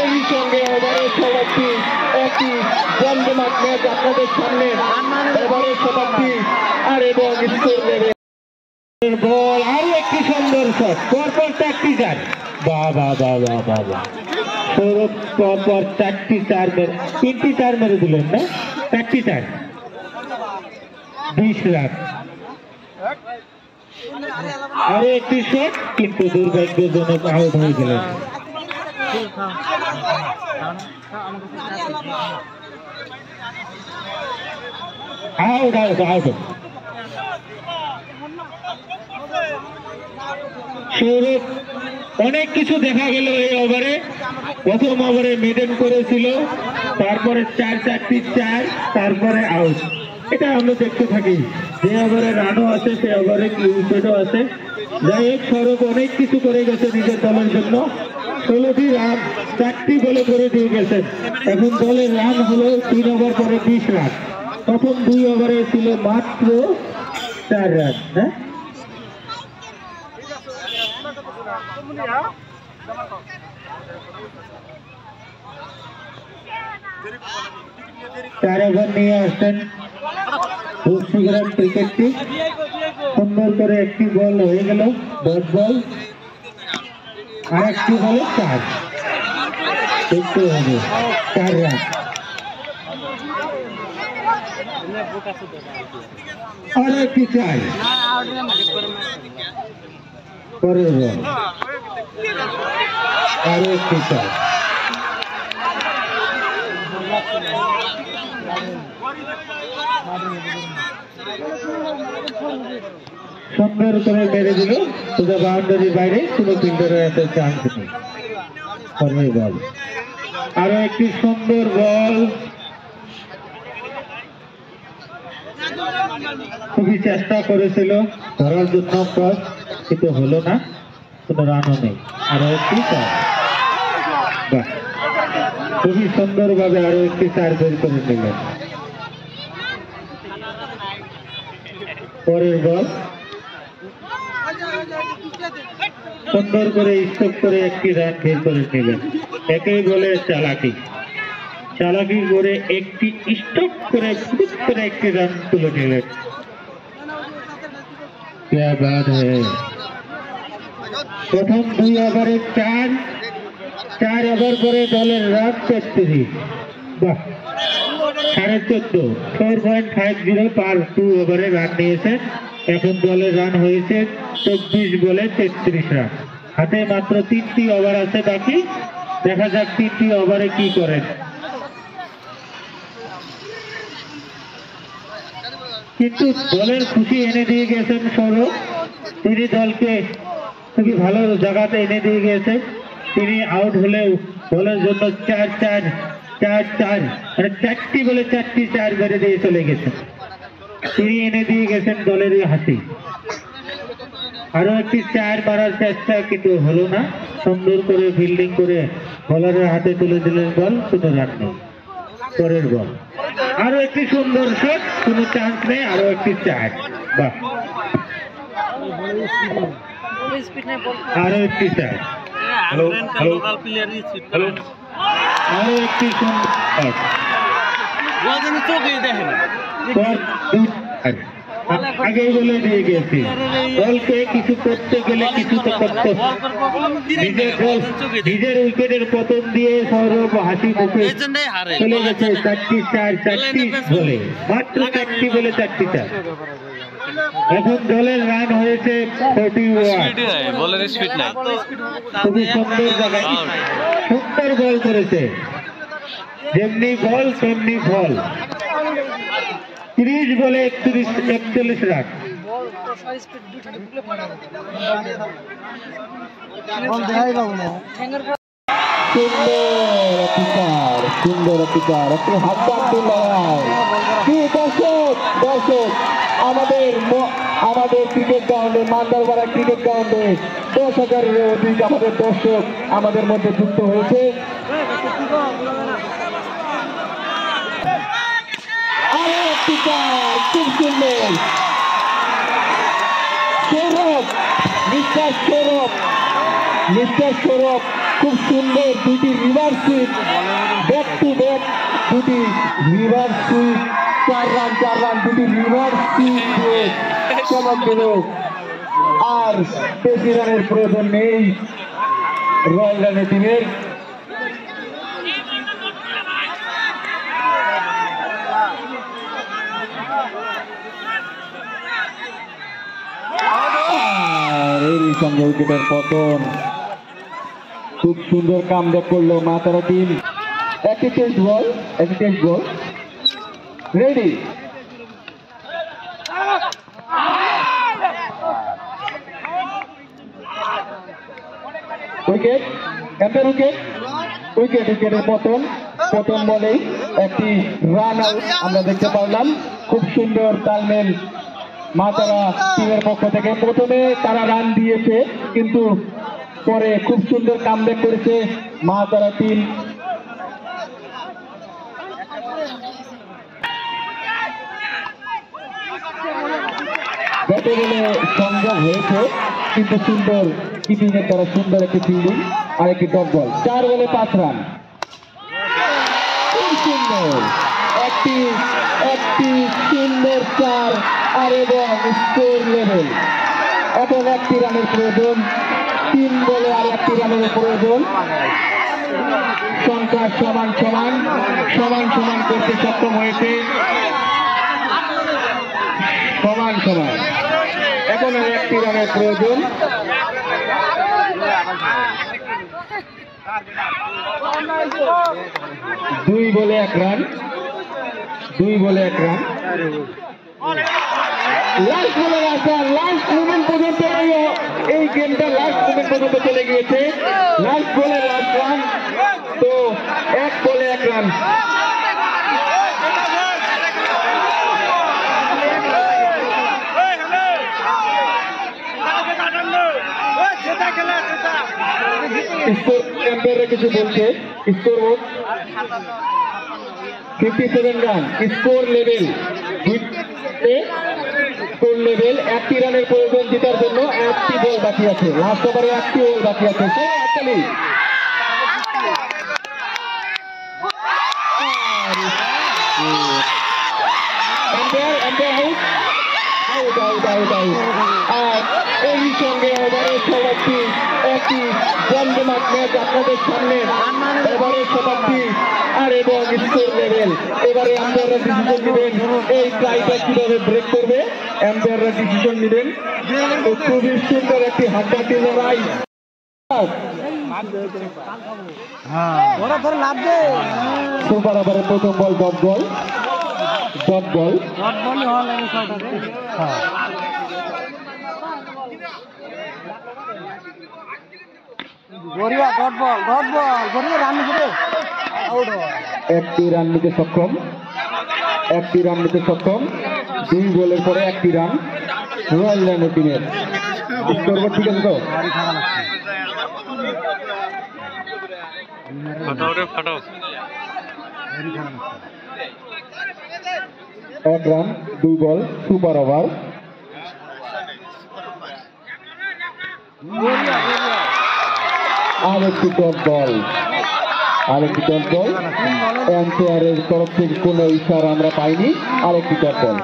এই সঙ্গে এবারের সমাপ্তি একটি জমজমাট ম্যাচ আপনাদের সামনে এবারের সমাপ্তি আর এবং স্কোর দেবে বল আরো একটি সুন্দর শট পরপর চারটি চার বাবা বাবা বাবা সৌরভ পরপর চারটি চার মেরে তিনটি চার মেরে দিলেন না চারটি চার 20 রান আরো একটি শট কিন্তু দুর্ভাগ্যজনক আউট হয়ে গেলেন আউট আউট আউট সৌরভ অনেক কিছু দেখা গেল এই ওভারে প্রথম ওভারে মেডেন করেছিল তারপরে চারটি চার তারপরে আউট এটা আমরা দেখতে থাকি যে ওভারে রানও আছে সে ওভারে উইকেটও আছে যাই হোক সৌরভ অনেক কিছু করে গেছে নিজের দলের জন্য 16টি রান 4টি বলে করে দিয়ে গেছেন এখন দলের রান হলো 3 ওভার পরে 20 রান প্রথম 2 ওভারে ছিল মাত্র 4 রান হ্যাঁ चार ओवर নিয়ে আসছেন রুশিগ্রাম ক্রিকেট টিম সুন্দর করে একটি বল হয়ে গেল 10 বল আর একটি বলে 4 দেখতে হবে 4 রান আর একটি চাই পরের বল আর একটি চাই সুন্দর করে মেরে দিল সোজা বাউন্ডারির বাইরে কোনো ফিল্ডারের একটা চান্স নেই পরের বল আরো একটি সুন্দর বল খুবই চেষ্টা করেছিল ধরার জন্য ক্রস কিন্তু হলো না কোনো রানও নেই আরো একটি চার বাহ খুবই সুন্দর ভাবে আরো একটি চার বের করে নিলেন পরের বল সুন্দর করে স্ট্রোক করে একটি রান বের করে নিলেন একই বলে চালাকি করে একটি স্ট্রোক করে ফুট করে একটি রান তুলে নিলেন क्या बात है প্রথম 2 ওভারে 4 ওভার পরে দলের রান 33 বাহ 14.5 4.50 পার 2 ওভারে রান নিয়েছেন এখন দলের রান হয়েছে 24 বলে 33 রান হাতে মাত্র 3টি ওভার আছে বাকি দেখা যাক 3টি ওভারে কি করেন কিন্তু দলের খুশি এনে দিয়ে গেছেন সৌরভ তিনি দলকে খুবই ভালো জায়গাতে এনে দিয়ে গেছেন তিনি আউট হলেও দলের জন্য 4 মানে 4টি বলে 4টি 4 বেড়ে দিয়ে চলে গেছেন তিনি এনে দিয়ে গেছেন দলের হাসি আরো একটি 4 মারার চেষ্টা কিন্তু হলো না সুন্দর করে ফিল্ডিং করে বলারের হাতে তুলে দিলেন বল কোনো রান নেই পরের বল আরো একটি সুন্দর শট কোনো চান্স নেই আরো একটি 4 বাহ আরো একটি 4 হ্যালো আরো একটি সুন্দর আগে বলে দিয়ে গেছি দলকে কিছু করতে গেলে কিছু তো করতে নিজের উইকেটের পতন দিয়ে সৌরভ হাসি মুখে চলে গেছে 4টি 4 বলে মাত্র 4টি বলে 4টি 4 এখন দলের রান হয়েছে 41 খুবই সুন্দর জায়গায় সুন্দর বল করেছে যেমনি বল তেমনি বল 30 বলে 41 রান সুন্দর অধিকার একটি হাততালি কি দর্শক আমাদের ক্রিকেট গ্রাউন্ডে মান্দারপাড়া ক্রিকেট গ্রাউন্ডে 10,000-এর অধিক আমাদের দর্শক আমাদের মধ্যে যুক্ত হয়েছে খুব সুন্দর মিস্টার সৌরভ খুব সুন্দর দুটি reverse sweep, back to back দুটি রিভার্স সুইপ, 4 রান দুটি রিভার্স সুইপ দিয়ে চমক দিল। আর বেশি রানের প্রয়োজন নেই রয়্যাল রানের টিমের। এরই সঙ্গে উইকেটের পতন। খুব সুন্দর কামব্যাক করলো মাতারা টিম। একটি টেস্ট বল রেডি। উইকেটের পতন বলেই একটি রান আউট আমরা দেখতে পারলাম। খুব সুন্দর তালমেল মাতারা টিমের পক্ষ থেকে। প্রথমে তারা রান দিয়েছে কিন্তু পরে খুব সুন্দর কামব্যাক করেছে মাতারা টিম। ব্যাটে বলে সংগ্রাম হয়েছে কিন্তু সুন্দর কিপিং এর দ্বারা সুন্দর একটি ফিল্ডিং আর একটি ডট বল। 4 বলে 5 রান। খুব সুন্দর একটি সুন্দর 4 আর এবং স্কোর লেভেল। এখন 1টি রানের প্রয়োজন, 3 বলে আর 1টি রানের প্রয়োজন। সংখ্যা সমান করতে সক্ষম হয়েছে, সমান। এখন আর 1টি রানের প্রয়োজন। 2 বলে 1 রান। লাস্ট মোমেন্ট পর্যন্ত এই গেমটা লাস্ট মোমেন্ট পর্যন্ত চলে গিয়েছে। লাস্ট বলে লাস্ট রান, তো 1 বলে 1 রান। এম্পায়াররা কিছু বলছে। Score 57 run. স্কোর লেভেল 1টি রানের প্রয়োজন জেতার জন্য। 1টি বল বাকি আছে, লাস্ট ওভারে 1টি বল বাকি আছে। এই সঙ্গে ওভারের সমাপ্তি, একটি জমজমাট ম্যাচ আপনাদের সামনে। ওভারের সমাপ্তি আর এবং স্কোর লেভেল। এবারে আম্পায়াররা ডিসিশন নেবেন এই ট্রাইটা কিভাবে ব্রেক করবে। আম্পায়াররা ডিসিশন নেবেন। খুবই সুন্দর একটি হাড্ডাহাড্ডি লড়াই। সুপার ওভারে প্রথম বল ডট বল। একটি রান নিতে সক্ষম। 2 বলের পরে 1টি রান রয়্যাল রানের টিমের। ঠিক আছে তো? এক রান 2 বল সুপার ওভার। আরেকটি ডট বল। এম্পায়ারের তরফ থেকে কোনো ইশারা আমরা পাইনি। আরেকটি ডট বল।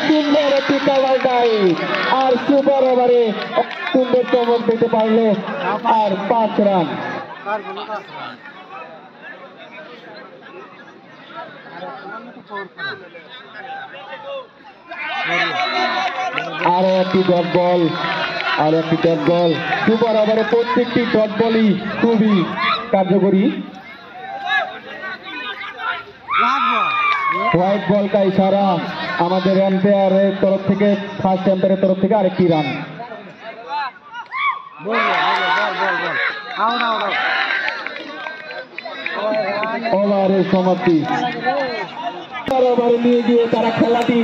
সুন্দর একটি কাভার ডাইভ আর সুপার ওভারে সুন্দর চমক দিতে পারলো আর 5 রান। আরো একটি ডট বল। সুপার ওভারে প্রত্যেকটি ডট বলই খুবই কার্যকরী। হোয়াইট বল কা ইশারা আমাদের এম্পায়ারের তরফ থেকে, ফার্স্ট এম্পায়ারের তরফ থেকে আরেকটি রান। ওভারের সমাপ্তি। ওভারে নিয়ে গিয়ে তারা খেলাটি